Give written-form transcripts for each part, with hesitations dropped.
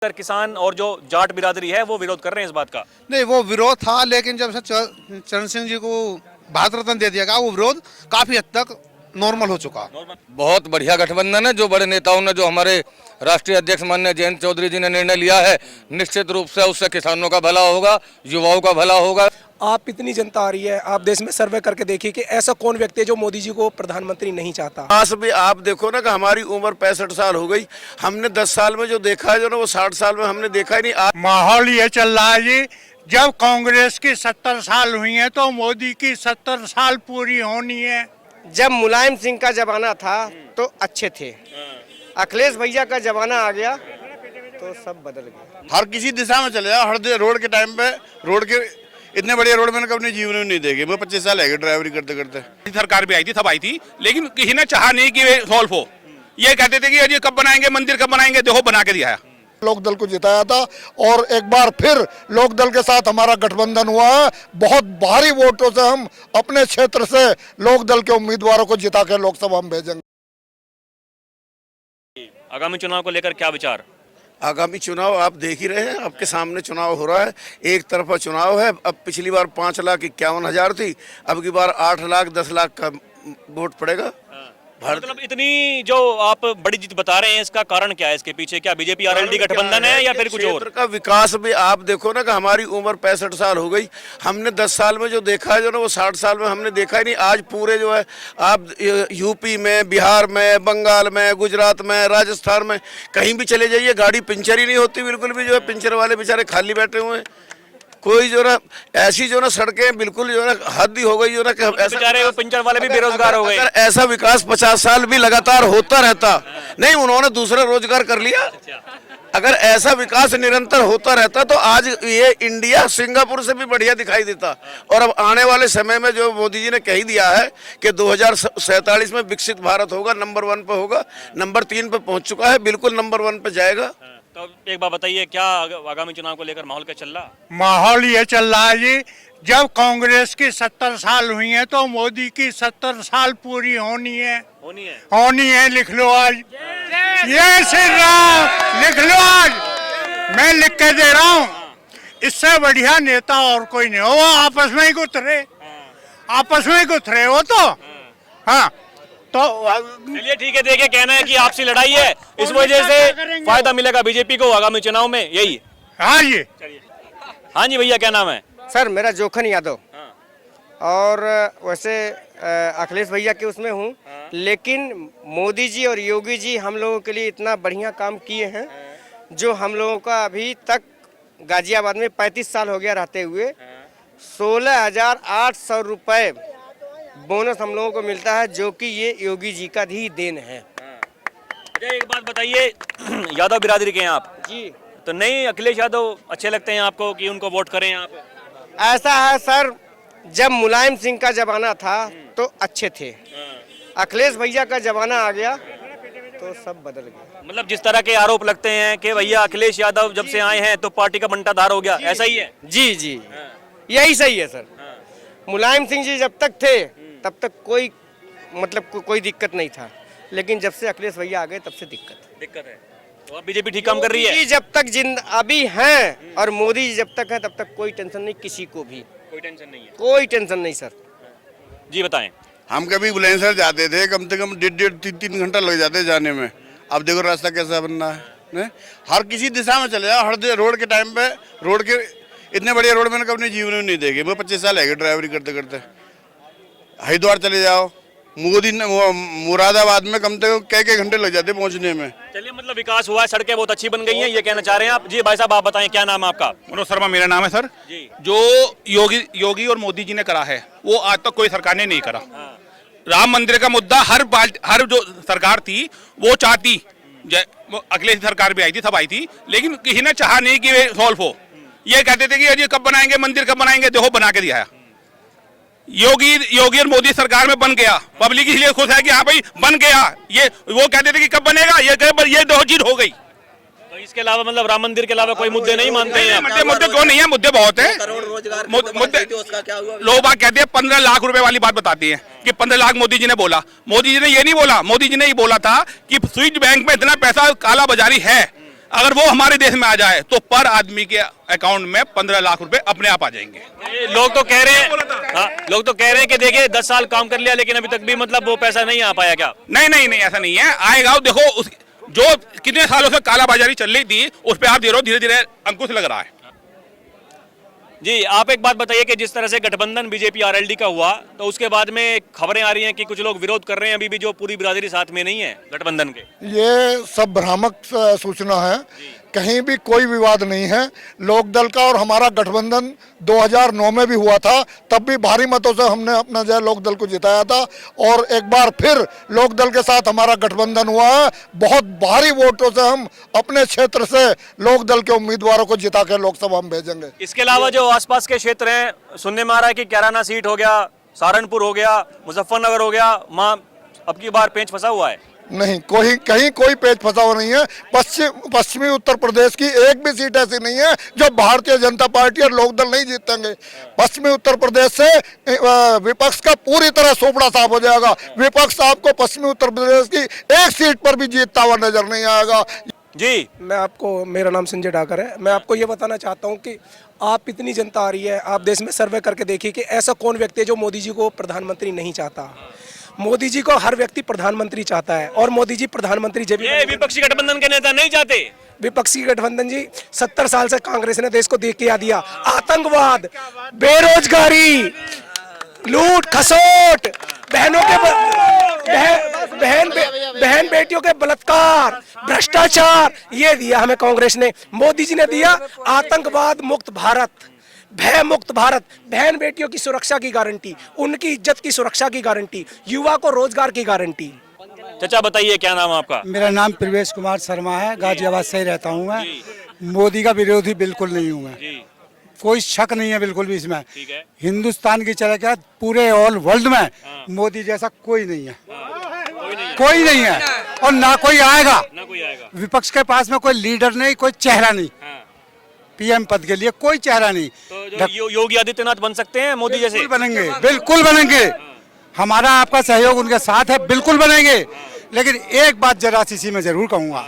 किसान और जो जाट बिरादरी है वो विरोध कर रहे हैं इस बात का। नहीं, वो विरोध था, लेकिन जब से चरण सिंह जी को भारत रत्न दे दिया गया, वो विरोध काफी हद तक नॉर्मल हो चुका। बहुत बढ़िया गठबंधन है। जो बड़े नेताओं ने, जो हमारे राष्ट्रीय अध्यक्ष माननीय जयंत चौधरी जी ने निर्णय लिया है, निश्चित रूप से उससे किसानों का भला होगा, युवाओं का भला होगा। आप इतनी जनता आ रही है, आप देश में सर्वे करके देखिए कि ऐसा कौन व्यक्ति है जो मोदी जी को प्रधानमंत्री नहीं चाहता। आज भी आप देखो ना कि हमारी उम्र 65 साल हो गई, हमने 10 साल में जो देखा है जो ना वो 60 साल में हमने देखा ही नहीं। माहौल ये चल रहा है जी, जब कांग्रेस की 70 साल हुई है तो मोदी की 70 साल पूरी होनी है। जब मुलायम सिंह का जमाना था तो अच्छे थे, अखिलेश भैया का जमाना आ गया तो सब बदल गया। हर किसी दिशा में चले जाओ, हर रोड के टाइम पे रोड के इतने बढ़िया रोड मैंने अपने जीवन में नहीं देखे। मैं 25 साल है ड्राइवरी करते करते। सरकार भी आई थी, तब आई थी, लेकिन किसी ने चाहा नहीं कि सॉल्व हो। ये कहते थे कि अजय कब बनाएंगे मंदिर, कब बनाएंगे, देखो बना के दिया। लोकदल को जिताया था और एक बार फिर लोकदल के साथ हमारा गठबंधन हुआ है। बहुत भारी वोटों से हम अपने क्षेत्र से लोकदल के उम्मीदवारों को जिता के लोकसभा में भेजेंगे। आगामी चुनाव को लेकर क्या विचार? आगामी चुनाव आप देख ही रहे हैं, आपके सामने चुनाव हो रहा है। एक तरफा चुनाव है। अब पिछली बार 5,51,000 थी, अब की बार 8,10,00,000 का वोट पड़ेगा। मतलब इतनी जो आप बड़ी जीत बता रहे हैं, इसका कारण क्या है? इसके पीछे क्या बीजेपी आरएलडी गठबंधन है या फिर कुछ और? का विकास भी आप देखो ना कि हमारी उम्र 65 साल हो गई, हमने 10 साल में जो देखा है जो ना वो 60 साल में हमने देखा ही नहीं। आज पूरे जो है आप यूपी में, बिहार में, बंगाल में, गुजरात में, राजस्थान में कहीं भी चले जाइए, गाड़ी पंचर ही नहीं होती बिल्कुल भी। जो है पंचर वाले बेचारे खाली बैठे हुए हैं। कोई जो ना ऐसी जो ना सड़कें बिल्कुल जो ना हद ही हो गई जो ना कि बेचारे पंचर वाले भी बेरोजगार हो गए। अगर ऐसा विकास 50 साल भी लगातार होता रहता, नहीं उन्होंने दूसरा रोजगार कर लिया। अगर ऐसा विकास निरंतर होता रहता तो आज ये इंडिया सिंगापुर से भी बढ़िया दिखाई देता। और अब आने वाले समय में जो मोदी जी ने कह दिया है कि 2047 में विकसित भारत होगा, नंबर 1 पे होगा, नंबर 3 पे पहुंच चुका है, बिल्कुल नंबर 1 पे जाएगा। तो एक बात बताइए, क्या आगामी चुनाव को लेकर माहौल क्या चल रहा? माहौल ये चल रहा है जी, जब कांग्रेस की 70 साल हुई है तो मोदी की 70 साल पूरी होनी है। होनी है। लिख लो आज, ये श्री राम लिख लो आज, मैं लिख के दे रहा हूँ। इससे बढ़िया नेता और कोई नहीं हो। वो आपस में ही गुथरे, आपस में ही गुथरे हो तो हाँ। तो चलिए ठीक है, देखिए कहना है कि आपसी लड़ाई है, इस वजह से फायदा मिलेगा बीजेपी को आगामी चुनाव में, यही। हाँ जी, हाँ जी भैया, क्या नाम है? सर मेरा जोखन यादव। और वैसे अखिलेश भैया के उसमें हूँ, लेकिन मोदी जी और योगी जी हम लोगों के लिए इतना बढ़िया काम किए हैं जो हम लोगों का अभी तक गाजियाबाद में 35 साल हो गया रहते हुए 16,800 रुपये बोनस हम लोगों को मिलता है, जो कि ये योगी जी का ही देन है। एक बात बताइए, यादव बिरादरी के हैं आप जी, तो नहीं अखिलेश यादव अच्छे लगते हैं आपको कि उनको वोट करें आप? ऐसा है सर, जब मुलायम सिंह का जमाना था तो अच्छे थे, अखिलेश भैया का जमाना आ गया तो सब बदल गया। मतलब जिस तरह के आरोप लगते हैं कि भैया अखिलेश यादव जब से आए हैं तो पार्टी का बंटाधार हो गया, ऐसा ही है? जी जी, यही सही है सर। मुलायम सिंह जी जब तक थे तब तक कोई मतलब कोई दिक्कत नहीं था, लेकिन जब से अखिलेश भैया आ गए तब से दिक्कत है। तो अब बीजेपी ठीक काम कर रही है? जब तक अभी हैं और मोदी जी जब तक है तब तक कोई टेंशन नहीं, किसी को भी कोई टेंशन नहीं है। कोई टेंशन नहीं सर। जी बताएं। हम कभी बुलंदशहर जाते थे, कम से कम 1.5-3 घंटा लग जाते जाने में। अब देखो रास्ता कैसा बनना है। हर किसी दिशा में चले जाओ, हर रोड के टाइम पे रोड के इतने बढ़िया रोड मैंने अपने जीवन में नहीं देखे। मैं 25 साल है ड्राइवरी करते करते। हरिद्वार चले जाओ, मुरादाबाद में कम से कम कई घंटे लग जाते पहुंचने में। चलिए, मतलब विकास हुआ है, सड़कें बहुत अच्छी बन गई हैं, ये कहना चाह रहे हैं आप? जी भाई साहब, आप बताएं क्या नाम है आपका? मनोज शर्मा मेरा नाम है सर जी। जो योगी और मोदी जी ने करा है वो आज तक कोई सरकार ने नहीं करा। राम मंदिर का मुद्दा हर जो सरकार थी वो चाहती, अखिलेश सरकार भी आई थी, तब आई थी, लेकिन किसी ने चाहा नहीं कि सॉल्व हो। ये कहते थे कि अजय कब बनाएंगे मंदिर, कब बनाएंगे, देखो बना के दिया। योगी और मोदी सरकार में बन गया, पब्लिक इसलिए खुश है कि हाँ भाई बन गया। ये वो कहते थे कि कब बनेगा, ये 2 चीज हो गई। तो इसके अलावा मतलब राम मंदिर के अलावा कोई मुद्दे नहीं मानते हैं? मुद्दे क्यों नहीं है, मुद्दे बहुत है। मुद्दे लोग बात कहते हैं 15 लाख रुपए वाली बात बताती है कि 15 लाख मोदी जी ने बोला। मोदी जी ने ये नहीं बोला, मोदी जी ने ये बोला था कि स्विस बैंक में इतना पैसा काला बाजारी है, अगर वो हमारे देश में आ जाए तो पर आदमी के अकाउंट में 15 लाख रुपए अपने आप आ जाएंगे। ये लोग तो कह रहे हैं, हाँ, लोग तो कह रहे हैं कि देखिए 10 साल काम कर लिया लेकिन अभी तक भी मतलब वो पैसा नहीं आ पाया क्या? नहीं नहीं नहीं, ऐसा नहीं है, आएगा। देखो जो कितने सालों से कालाबाजारी चल रही थी उस पे आप धीरे धीरे अंकुश लग रहा है। जी, आप एक बात बताइए कि जिस तरह से गठबंधन बीजेपी आरएलडी का हुआ तो उसके बाद में खबरें आ रही हैं कि कुछ लोग विरोध कर रहे हैं अभी भी, जो पूरी बिरादरी साथ में नहीं है गठबंधन के। ये सब भ्रामक सूचना है, कहीं भी कोई विवाद नहीं है। लोकदल का और हमारा गठबंधन 2009 में भी हुआ था, तब भी भारी मतों से हमने अपना जय लोकदल को जिताया था और एक बार फिर लोकदल के साथ हमारा गठबंधन हुआ है। बहुत भारी वोटों से हम अपने क्षेत्र से लोकदल के उम्मीदवारों को जिता के लोकसभा में भेजेंगे। इसके अलावा जो आसपास के क्षेत्र हैं, सुनने में आ रहा है कि कैराना सीट हो गया, सहारनपुर हो गया, मुजफ्फरनगर हो गया, वहाँ अब की बार पेंच फंसा हुआ है। नहीं, कहीं कोई पेच फंसा हुआ नहीं है। पश्चिमी उत्तर प्रदेश की एक भी सीट ऐसी नहीं है जो भारतीय जनता पार्टी और लोकदल नहीं जीतेंगे। पश्चिमी उत्तर प्रदेश से विपक्ष का पूरी तरह सोपड़ा साफ हो जाएगा। विपक्ष आपको पश्चिमी उत्तर प्रदेश की एक सीट पर भी जीतता हुआ नजर नहीं आएगा। जी, मैं आपको, मेरा नाम संजय डाकर है, मैं आपको ये बताना चाहता हूँ कि आप इतनी जनता आ रही है, आप देश में सर्वे करके देखिए कि ऐसा कौन व्यक्ति है जो मोदी जी को प्रधानमंत्री नहीं चाहता। मोदी जी को हर व्यक्ति प्रधानमंत्री चाहता है और मोदी जी प्रधानमंत्री जब ये विपक्षी गठबंधन के नेता नहीं चाहते। विपक्षी गठबंधन जी 70 साल से कांग्रेस ने देश को देख के दिया, आतंकवाद, बेरोजगारी, लूट खसोट, बहन बेटियों के बलात्कार, भ्रष्टाचार, ये दिया हमें कांग्रेस ने। मोदी जी ने दिया आतंकवाद मुक्त भारत, भय मुक्त भारत, बहन बेटियों की सुरक्षा की गारंटी, उनकी इज्जत की सुरक्षा की गारंटी, युवा को रोजगार की गारंटी। चाचा बताइए क्या नाम है आपका? मेरा नाम प्रवेश कुमार शर्मा है, गाजियाबाद से ही रहता हूँ मैं। मोदी का विरोधी बिल्कुल नहीं हूँ मैं, कोई शक नहीं है बिल्कुल भी इसमें। हिंदुस्तान की चले क्या पूरे ऑल वर्ल्ड में मोदी जैसा कोई नहीं है, कोई नहीं है और ना कोई आएगा। विपक्ष के पास में कोई लीडर नहीं, कोई चेहरा नहीं, पीएम पद के लिए कोई चेहरा नहीं। तो जो योगी आदित्यनाथ बन सकते हैं मोदी जैसे? बनेंगे, बिल्कुल बनेंगे। हमारा आपका सहयोग उनके साथ है, बिल्कुल बनेंगे। लेकिन एक बात जरा सी मैं जरूर कहूँगा,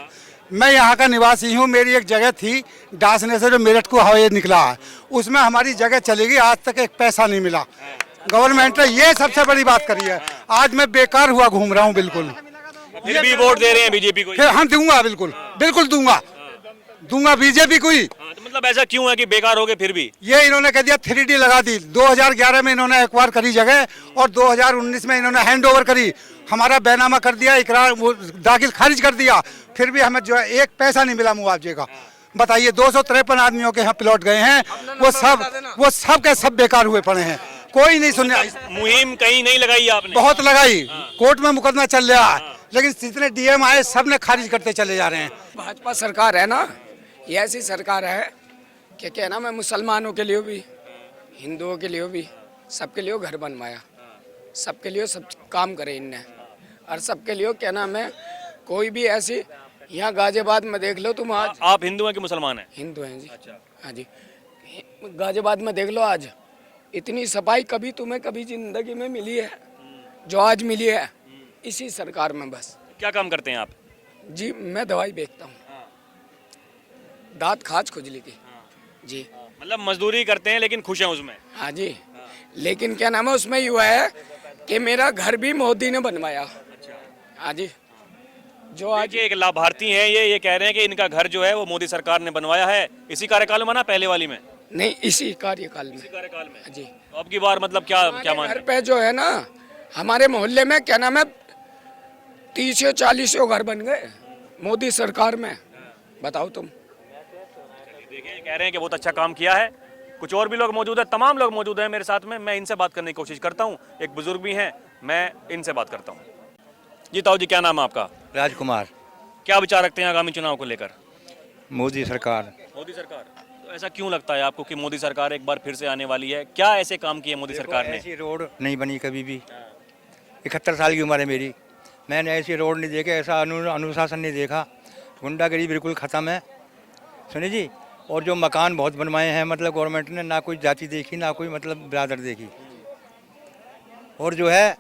मैं यहाँ का निवासी हूँ। मेरी एक जगह थी डासने से जो मेरठ को हवाई निकला है, उसमें हमारी जगह चली गई, आज तक एक पैसा नहीं मिला। गवर्नमेंट ने ये सबसे बड़ी बात करी है। आज मैं बेकार हुआ घूम रहा हूँ बिल्कुल। फिर भी वोट दे रहे हैं बीजेपी को? हम दूंगा, बिल्कुल बिल्कुल दूंगा बीजेपी को ही। तो मतलब ऐसा क्यों है कि बेकार हो गए? फिर भी ये इन्होंने कह दिया 3D लगा दी। 2011 में इन्होंने एक्वायर करी जगह और 2019 में इन्होंने हैंडओवर करी, हमारा बैनामा कर दिया, इकरार दाखिल खारिज कर दिया। फिर भी हमें जो है एक पैसा नहीं मिला मुआवजे का। बताइए 253 आदमियों के यहाँ प्लॉट गए हैं, वो सब के सब बेकार हुए पड़े हैं, कोई नहीं सुनने। मुहिम कहीं नहीं लगाई आपने? बहुत लगाई, कोर्ट में मुकदमा चल रहा है, लेकिन जितने डीएम आए सब ने खारिज करते चले जा रहे हैं। भाजपा सरकार है ना, ये ऐसी सरकार है कि क्या नाम है, मुसलमानों के लिए भी, हिंदुओं के लिए भी, सबके लिए घर बनवाया, सबके लिए सब काम करे इनने, और सबके लिए क्या नाम है, कोई भी ऐसी, यहाँ गाजियाबाद में देख लो तुम आज। आप हिंदू हैं कि मुसलमान हैं? हिंदू हैं जी। अच्छा। हाँ जी, गाजियाबाद में देख लो आज, इतनी सफाई कभी तुम्हें कभी जिंदगी में मिली है जो आज मिली है इसी सरकार में बस। क्या काम करते हैं आप? जी मैं दवाई बेचता हूँ, दांत खाज खुजली की। जी मतलब मजदूरी करते हैं लेकिन खुश हैं उसमें? हाँ जी, लेकिन क्या नाम है उसमें युवा है कि मेरा घर भी मोदी ने बनवाया। हाँ जी, जो आज एक लाभार्थी हैं ये कह रहे हैं कि इनका घर जो है वो मोदी सरकार ने बनवाया है। इसी कार्यकाल में बना, पहले वाली में नहीं, इसी कार्यकाल में। जी, तो अब की बार मतलब क्या मान? घर पे जो है ना, हमारे मोहल्ले में क्या नाम है 30 या 40 घर बन गए मोदी सरकार में, बताओ तुम। देखिए कह रहे हैं कि बहुत अच्छा काम किया है। कुछ और भी लोग मौजूद है, तमाम लोग मौजूद हैं मेरे साथ में, मैं इनसे बात करने की कोशिश करता हूँ। एक बुजुर्ग भी हैं, मैं इनसे बात करता हूँ। जी ताऊ जी, क्या नाम है आपका? राजकुमार। क्या विचार रखते हैं आगामी चुनाव को लेकर? मोदी सरकार। मोदी सरकार, तो ऐसा क्यों लगता है आपको कि मोदी सरकार एक बार फिर से आने वाली है? क्या ऐसे काम किए मोदी सरकार ने? ऐसी रोड नहीं बनी कभी भी, 71 साल की उम्र है मेरी, मैंने ऐसी रोड नहीं देखी, ऐसा अनुशासन नहीं देखा। गुंडागर्दी बिल्कुल ख़त्म है, सुनिए जी। और जो मकान बहुत बनवाए हैं, मतलब गवर्नमेंट ने ना कोई जाति देखी, ना कोई मतलब बिरादर देखी। और जो है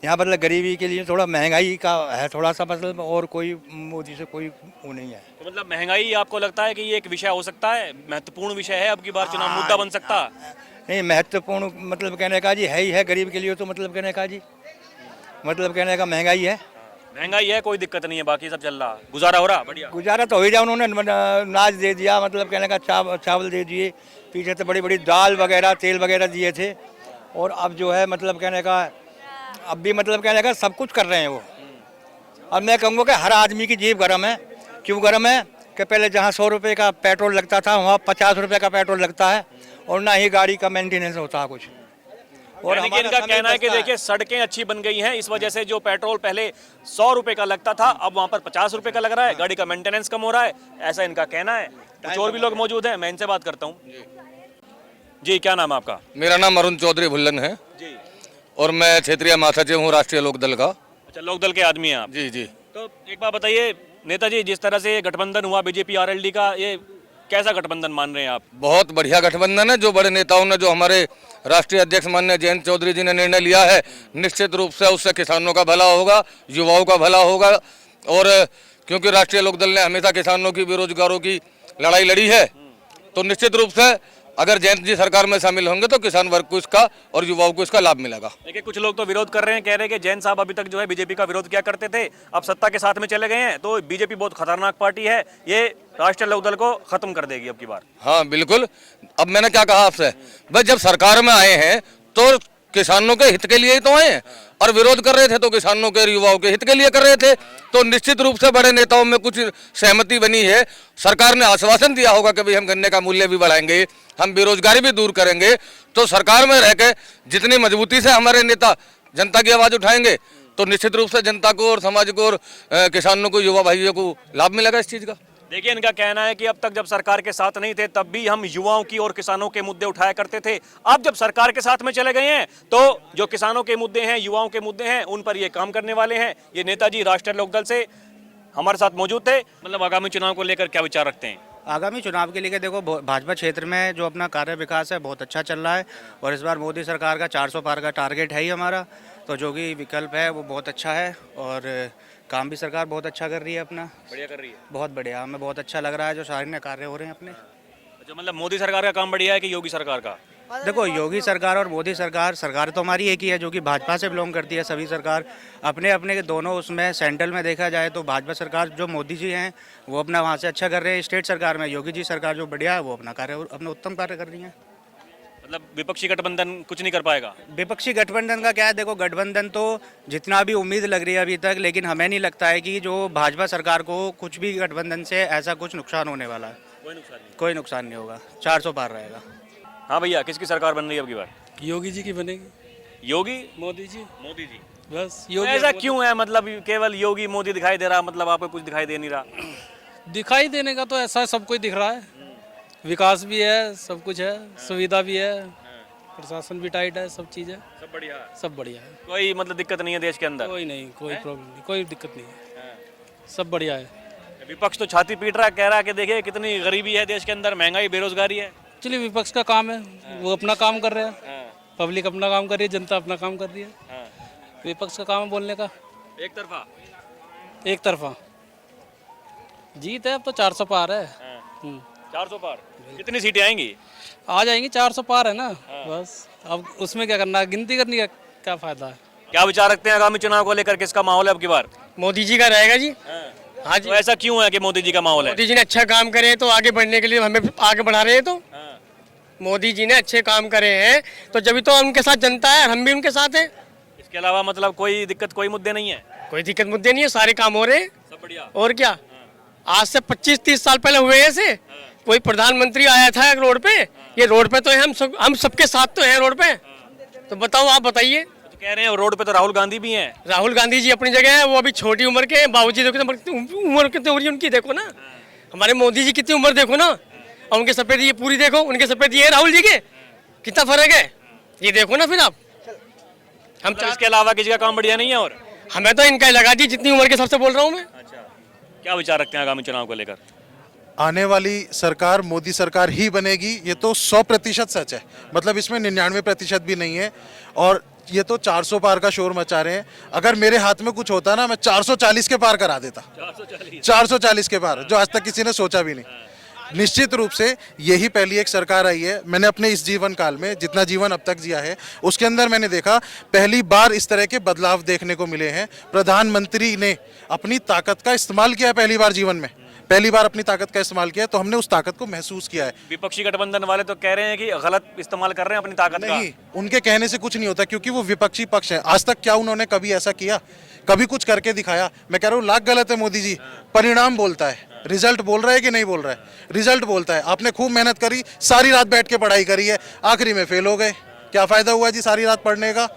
यहाँ मतलब गरीबी के लिए थोड़ा महंगाई का है थोड़ा सा मतलब, और कोई मोदी से कोई वो नहीं है। तो मतलब महंगाई आपको लगता है कि ये एक विषय हो सकता है, महत्वपूर्ण विषय है, अब की बार चुनाव मुद्दा बन सकता है? नहीं, महत्वपूर्ण मतलब कहने का जी है ही है गरीब के लिए, तो मतलब कहने का जी मतलब कहने का महंगाई है। महंगाई है, कोई दिक्कत नहीं है, बाकी सब चल रहा, गुजारा हो रहा बढ़िया। गुजारा तो हो ही जाए, उन्होंने अनाज दे दिया, मतलब कहने का चावल दे दिए, पीछे से बड़ी बड़ी दाल वगैरह तेल वगैरह दिए थे, और अब जो है मतलब कहने का अब भी मतलब कहने का सब कुछ कर रहे हैं वो। अब मैं कहूँगा कि हर आदमी की जेब गर्म है। क्यों गर्म है कि पहले जहाँ 100 रुपये का पेट्रोल लगता था वहाँ 50 रुपये का पेट्रोल लगता है, और ना ही गाड़ी का मेंटेनेंस होता है कुछ। और यानी कि इनका कहना है कि देखिए सड़कें अच्छी बन गई हैं, इस वजह से जो पेट्रोल पहले 100 रुपए का लगता था अब वहां पर 50 रुपए का लग रहा है, गाड़ी का मेंटेनेंस कम हो रहा है, ऐसा इनका कहना है। कुछ और भी लोग मौजूद हैं, मैं इनसे बात करता हूँ। जी, क्या नाम है आपका? मेरा नाम अरुण चौधरी भुल्लन है जी। और मैं क्षेत्रीय महासचिव हूँ राष्ट्रीय लोकदल का। अच्छा, लोकदल के आदमी हैं आप? जी जी। तो एक बात बताइए नेताजी, जिस तरह से ये गठबंधन हुआ बीजेपी आरएलडी का, ये कैसा गठबंधन मान रहे हैं आप? बहुत बढ़िया गठबंधन है। जो बड़े नेताओं ने, जो हमारे राष्ट्रीय अध्यक्ष माननीय जयंत चौधरी जी ने निर्णय लिया है, निश्चित रूप से उससे किसानों का भला होगा, युवाओं का भला होगा। और क्योंकि राष्ट्रीय लोकदल ने हमेशा किसानों की, बेरोजगारों की लड़ाई लड़ी है, तो निश्चित रूप से अगर जयंत जी सरकार में शामिल होंगे तो किसान वर्ग को इसका और युवाओं को इसका लाभ मिलेगा। देखिए, कुछ लोग तो विरोध कर रहे हैं, कह रहे हैं कि जैन साहब अभी तक जो है बीजेपी का विरोध किया करते थे, अब सत्ता के साथ में चले गए हैं, तो बीजेपी बहुत खतरनाक पार्टी है, ये राष्ट्रीय लोकदल को खत्म कर देगी अब की बार। हाँ बिल्कुल। अब मैंने क्या कहा आपसे, भाई जब सरकार में आए हैं तो किसानों के हित के लिए ही तो आए हैं, और विरोध कर रहे थे तो किसानों के, युवाओं के हित के लिए कर रहे थे। तो निश्चित रूप से बड़े नेताओं में कुछ सहमति बनी है। सरकार ने आश्वासन दिया होगा कि भाई हम गन्ने का मूल्य भी बढ़ाएंगे, हम बेरोजगारी भी दूर करेंगे। तो सरकार में रह के जितनी मजबूती से हमारे नेता जनता की आवाज उठाएंगे तो निश्चित रूप से जनता को और समाज को और किसानों को, युवा भाइयों को लाभ मिलेगा इस चीज का। देखिए, इनका कहना है कि अब तक जब सरकार के साथ नहीं थे तब भी हम युवाओं की और किसानों के मुद्दे उठाया करते थे, अब जब सरकार के साथ में चले गए हैं तो जो किसानों के मुद्दे हैं, युवाओं के मुद्दे हैं, उन पर ये काम करने वाले हैं। ये नेताजी राष्ट्रीय लोकदल से हमारे साथ मौजूद थे। मतलब आगामी चुनाव को लेकर क्या विचार रखते हैं? आगामी चुनाव के लिए देखो, भाजपा क्षेत्र में जो अपना कार्य विकास है बहुत अच्छा चल रहा है, और इस बार मोदी सरकार का 400 पार का टारगेट है ही हमारा, तो जो भी विकल्प है वो बहुत अच्छा है, और काम भी सरकार बहुत अच्छा कर रही है अपना। बढ़िया कर रही है, बहुत बढ़िया, हमें बहुत अच्छा लग रहा है जो सारे कार्य हो रहे हैं अपने। अच्छा, मतलब मोदी सरकार का काम बढ़िया है कि योगी सरकार का? देखो, योगी सरकार और मोदी सरकार, सरकार तो हमारी एक ही है जो कि भाजपा से बिलोंग करती है। सभी सरकार अपने अपने दोनों उसमें, सेंट्रल में देखा जाए तो भाजपा सरकार जो मोदी जी हैं वो अपना वहाँ से अच्छा कर रहे हैं, स्टेट सरकार में योगी जी सरकार जो बढ़िया है वो अपना कार्य, अपना उत्तम कार्य कर रही है। मतलब विपक्षी गठबंधन कुछ नहीं कर पाएगा? विपक्षी गठबंधन का क्या है, देखो गठबंधन तो जितना भी उम्मीद लग रही है अभी तक, लेकिन हमें नहीं लगता है कि जो भाजपा सरकार को कुछ भी गठबंधन से ऐसा कुछ नुकसान होने वाला है। कोई नुकसान नहीं होगा, 400 पार रहेगा। हाँ भैया, किसकी सरकार बन रही है अब की बार? योगी जी की बनेगी। योगी? मोदी जी। मोदी जी बस योगी। ऐसा क्यों है, मतलब केवल योगी मोदी दिखाई दे रहा, मतलब आपको कुछ दिखाई दे नहीं रहा? दिखाई देने का तो ऐसा सब कुछ दिख रहा है, विकास भी है, सब कुछ है, सुविधा भी है, प्रशासन भी टाइट है, सब चीज़ है, सब बढ़िया है, सब बढ़िया है। कोई मतलब दिक्कत नहीं है देश के अंदर? कोई नहीं, कोई प्रॉब्लम नहीं, कोई दिक्कत नहीं है, सब बढ़िया है। विपक्ष तो छाती पीट रहा है, कह रहा है कि देखिए कितनी गरीबी है देश के अंदर, महंगाई, बेरोजगारी है। चलिए, विपक्ष का काम है, वो अपना काम कर रहे हैं, पब्लिक अपना काम कर रही है, जनता अपना काम कर रही है। विपक्ष का काम है बोलने का, एक तरफा जीत है। अब तो 400 पार है। 400 पार? कितनी सीटें आएंगी? आ जाएंगी, 400 पार है ना, बस। अब उसमें क्या करना है, गिनती करने का क्या फायदा है? क्या विचार रखते हैं आगामी चुनाव को लेकर, किसका माहौल है अब की बार? मोदी जी का रहेगा जी। हाँ जी। तो ऐसा क्यों है कि मोदी जी का माहौल है? मोदी जी ने अच्छा काम करे तो आगे बढ़ने के लिए हमें आगे बढ़ा रहे हैं। तो मोदी जी ने अच्छे काम करे हैं तो जब तो उनके साथ जनता है, हम भी उनके साथ हैं। इसके अलावा मतलब कोई दिक्कत, कोई मुद्दे नहीं है? कोई दिक्कत मुद्दे नहीं है, सारे काम हो रहे हैं, सब बढ़िया। और क्या, आज से 25-30 साल पहले हुए ऐसे कोई प्रधानमंत्री आया था रोड पे, ये रोड पे तो है, हम सबके साथ तो है रोड पे। तो बताओ, आप बताइए। तो कह रहे हैं रोड पे तो राहुल गांधी भी हैं। राहुल गांधी जी अपनी जगह है, वो अभी छोटी उम्र के, बाबूजी देखो उम्र कितनी हो रही है उनकी, देखो ना। हमारे मोदी जी कितनी उम्र देखो ना, और उनके सफेद ये पूरी देखो, उनके सफेद ये राहुल जी के कितना फर्क है, ये देखो ना। फिर आप हम इसके अलावा किसी का काम बढ़िया नहीं है? और हमें तो इनका ही लगा दी, जितनी उम्र के सबसे बोल रहा हूँ मैं। अच्छा, क्या विचार रखते हैं आगामी चुनाव को लेकर? आने वाली सरकार मोदी सरकार ही बनेगी, ये तो 100% सच है, मतलब इसमें 99% भी नहीं है। और ये तो 400 पार का शोर मचा रहे हैं। अगर मेरे हाथ में कुछ होता ना, मैं 440 के पार करा देता। 440 के पार, जो आज तक किसी ने सोचा भी नहीं। निश्चित रूप से यही पहली एक सरकार आई है। मैंने अपने इस जीवन काल में जितना जीवन अब तक जिया है, उसके अंदर मैंने देखा पहली बार इस तरह के बदलाव देखने को मिले हैं। प्रधानमंत्री ने अपनी ताकत का इस्तेमाल किया है, पहली बार जीवन में, पहली बार अपनी ताकत का इस्तेमाल किया है, तो हमने उस ताकत को महसूस किया है। विपक्षी गठबंधन वाले तो कह रहे हैं कि गलत इस्तेमाल कर रहे हैं अपनी ताकत का। नहीं, उनके कहने से कुछ नहीं होता, क्योंकि वो विपक्षी पक्ष है। आज तक क्या उन्होंने कभी ऐसा किया, कभी कुछ करके दिखाया? मैं कह रहा हूँ लाख गलत है मोदी जी। परिणाम बोलता है, रिजल्ट बोल रहा है कि नहीं बोल रहा है? रिजल्ट बोलता है। आपने खूब मेहनत करी, सारी रात बैठ के पढ़ाई करी है, आखिरी में फेल हो गए, क्या फायदा हुआ जी सारी रात पढ़ने का?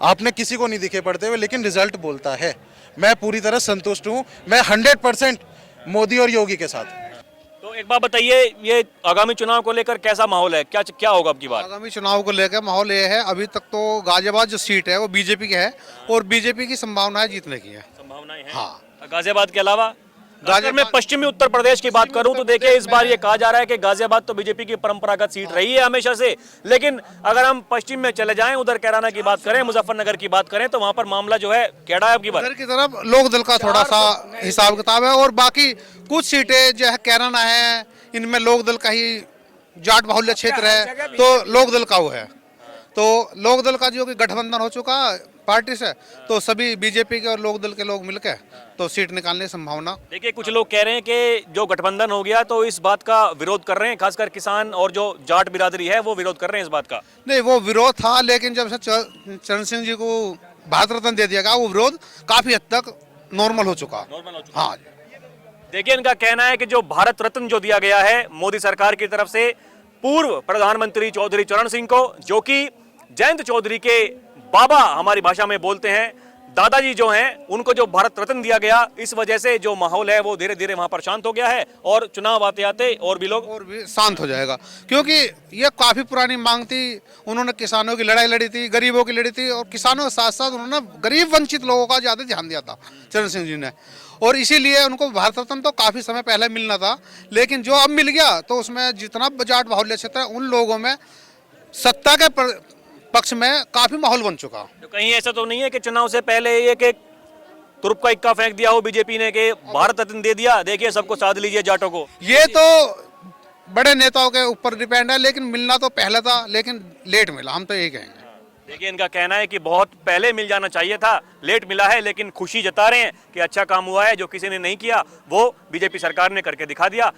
आपने किसी को नहीं दिखे पढ़ते हुए, लेकिन रिजल्ट बोलता है। मैं पूरी तरह संतुष्ट हूँ, मैं 100% मोदी और योगी के साथ। तो एक बात बताइए, ये आगामी चुनाव को लेकर कैसा माहौल है, क्या होगा अब की बार? आगामी चुनाव को लेकर माहौल ये है, अभी तक तो गाजियाबाद जो सीट है वो बीजेपी की है और बीजेपी की संभावना है जीतने की है। संभावनाएं हैं। हाँ, गाजियाबाद के अलावा अगर मैं पश्चिमी उत्तर प्रदेश की बात करूं तो देखिए इस बार ये कहा जा रहा है कि गाजियाबाद तो बीजेपी की परंपरागत सीट रही है हमेशा से, लेकिन अगर हम पश्चिम में चले जाएं, उधर कैराना की बात करें, मुजफ्फरनगर की बात करें, तो वहां पर मामला जो है टेढ़ा है अब की बार। उधर की तरफ लोक दल का थोड़ा सा हिसाब किताब है और बाकी कुछ सीटें जो है कैराना है, इनमें लोक दल का ही जाट बाहुल्य क्षेत्र है, तो लोक दल का वो है। तो लोक दल का जो कि गठबंधन हो चुका पार्टी से, तो सभी बीजेपी के और लोक दल के लोग मिलकर तो सीट निकालने की संभावना। देखिए कुछ लोग कह रहे हैं कि जो गठबंधन हो गया तो इस बात का विरोध कर रहे हैं, खासकर किसान और जो जाट बिरादरी है वो विरोध कर रहे हैं इस बात का। नहीं, वो विरोध था, लेकिन जब से चरण सिंह जी को भारत रत्न दे दिया गया, वो विरोध काफी हद तक नॉर्मल हो चुका। हाँ, देखिए इनका कहना है कि जो भारत रत्न जो दिया गया है मोदी सरकार की तरफ से पूर्व प्रधानमंत्री चौधरी चरण सिंह को, जो कि जयंत चौधरी के बाबा हमारी भाषा में बोलते हैं, दादाजी जो हैं, उनको जो भारत रत्न दिया गया, इस वजह से जो माहौल है वो धीरे धीरे वहां पर शांत हो गया है और चुनाव आते आते और भी शांत हो जाएगा, क्योंकि ये काफी पुरानी मांग थी। उन्होंने किसानों की लड़ाई लड़ी थी, गरीबों की लड़ी थी, और किसानों के साथ साथ उन्होंने गरीब वंचित लोगों का ज्यादा ध्यान दिया था चरण सिंह जी ने, और इसीलिए उनको भारत रत्न तो काफी समय पहले मिलना था, लेकिन जो अब मिल गया तो उसमें जितना जाट बाहुल्य क्षेत्र है उन लोगों में सत्ता के पक्ष में काफी माहौल बन चुका। तो कहीं ऐसा तो नहीं है कि चुनाव से पहले एक तुरुप का इक्का फेंक दिया हो बीजेपी ने कि भारत रत्न दे दिया, देखिए सबको साध लीजिए जाटों को? ये तो बड़े नेताओं के ऊपर डिपेंड है, लेकिन मिलना तो पहले था, लेकिन लेट मिला, हम तो यही कहेंगे। देखिए इनका कहना है कि बहुत पहले मिल जाना चाहिए था, लेट मिला है, लेकिन खुशी जता रहे हैं कि अच्छा काम हुआ है, जो किसी ने नहीं किया वो बीजेपी सरकार ने करके दिखा दिया।